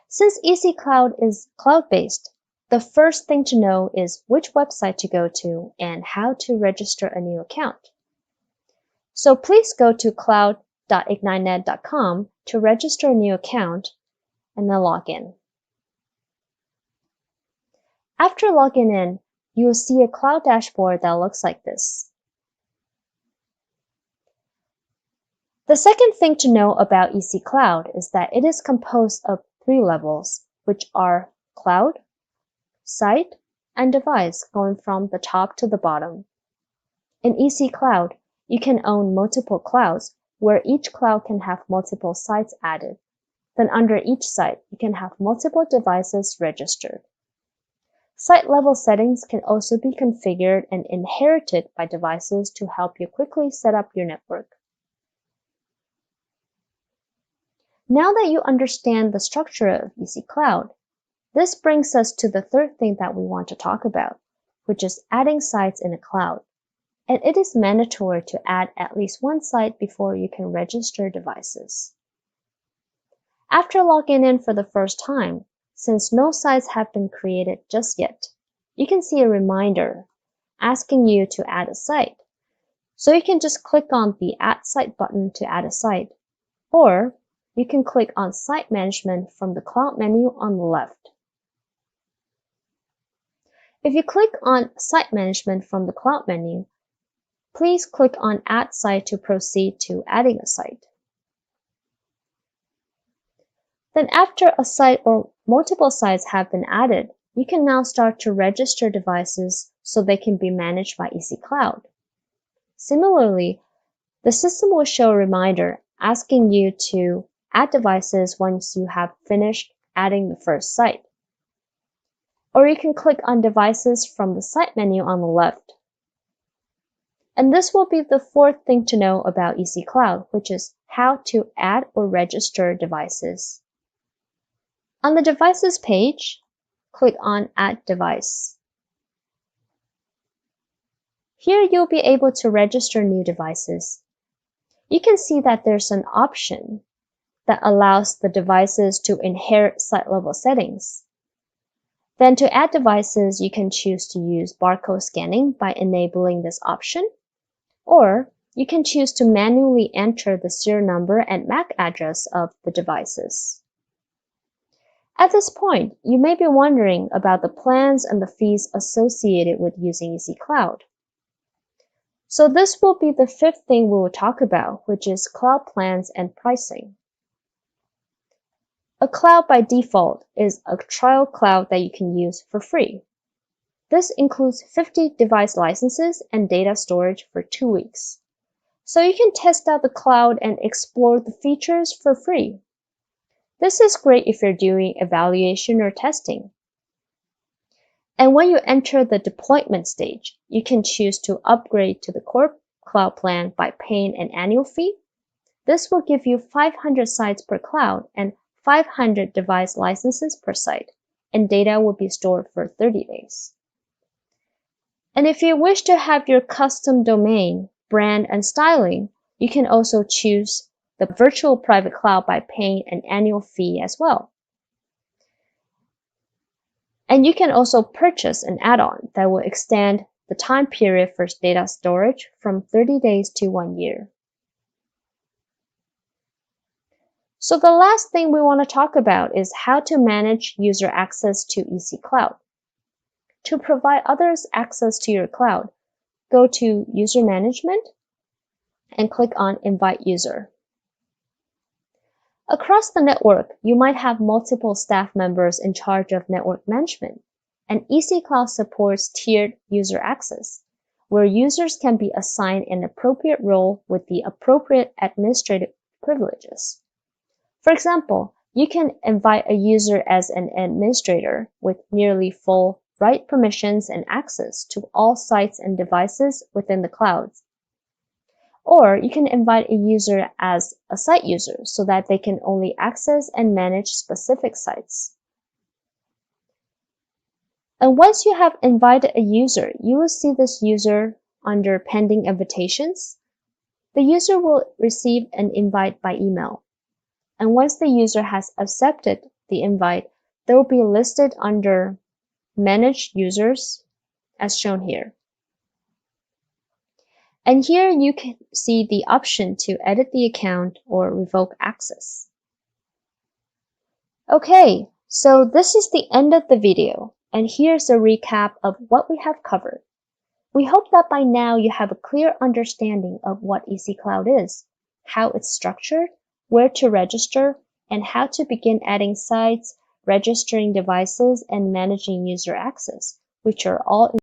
Since ecCLOUD is cloud-based, the first thing to know is which website to go to and how to register a new account. So please go to cloud.ignitenet.com to register a new account and then log in. After logging in, you will see a cloud dashboard that looks like this. The second thing to know about ecCLOUD is that it is composed of 3 levels, which are cloud, site, and device, going from the top to the bottom. In ecCLOUD, you can own multiple clouds, where each cloud can have multiple sites added. Then under each site, you can have multiple devices registered. Site-level settings can also be configured and inherited by devices to help you quickly set up your network. Now that you understand the structure of ecCLOUD, this brings us to the third thing that we want to talk about, which is adding sites in a cloud. And it is mandatory to add at least one site before you can register devices. After logging in for the first time, since no sites have been created just yet, you can see a reminder asking you to add a site. So you can just click on the Add Site button to add a site, or you can click on Site Management from the Cloud menu on the left. If you click on Site Management from the Cloud menu, please click on Add Site to proceed to adding a site. Then after a site or multiple sites have been added, you can now start to register devices so they can be managed by ecCLOUD. Similarly, the system will show a reminder asking you to add devices once you have finished adding the first site. Or you can click on Devices from the Site menu on the left. And this will be the fourth thing to know about ecCLOUD, which is how to add or register devices. On the Devices page, click on Add Device. Here you'll be able to register new devices. You can see that there's an option that allows the devices to inherit site-level settings. Then to add devices, you can choose to use barcode scanning by enabling this option, or you can choose to manually enter the serial number and MAC address of the devices. At this point, you may be wondering about the plans and the fees associated with using ecCLOUD. So this will be the fifth thing we will talk about, which is cloud plans and pricing. A cloud by default is a trial cloud that you can use for free. This includes 50 device licenses and data storage for 2 weeks. So you can test out the cloud and explore the features for free. This is great if you're doing evaluation or testing. And when you enter the deployment stage, you can choose to upgrade to the core cloud plan by paying an annual fee. This will give you 500 sites per cloud and 500 device licenses per site, and data will be stored for 30 days. And if you wish to have your custom domain, brand, and styling, you can also choose the virtual private cloud by paying an annual fee as well. And you can also purchase an add-on that will extend the time period for data storage from 30 days to 1 year. So the last thing we want to talk about is how to manage user access to ecCLOUD. To provide others access to your cloud, go to User Management and click on Invite User. Across the network, you might have multiple staff members in charge of network management, and ecCLOUD supports tiered user access, where users can be assigned an appropriate role with the appropriate administrative privileges. For example, you can invite a user as an administrator with nearly full write permissions and access to all sites and devices within the clouds. Or you can invite a user as a site user so that they can only access and manage specific sites. And once you have invited a user, you will see this user under Pending Invitations. The user will receive an invite by email. And once the user has accepted the invite, they will be listed under Manage Users as shown here. And here you can see the option to edit the account or revoke access. Okay, so this is the end of the video, and here's a recap of what we have covered. We hope that by now you have a clear understanding of what ecCLOUD is, how it's structured, where to register, and how to begin adding sites, registering devices, and managing user access, which are all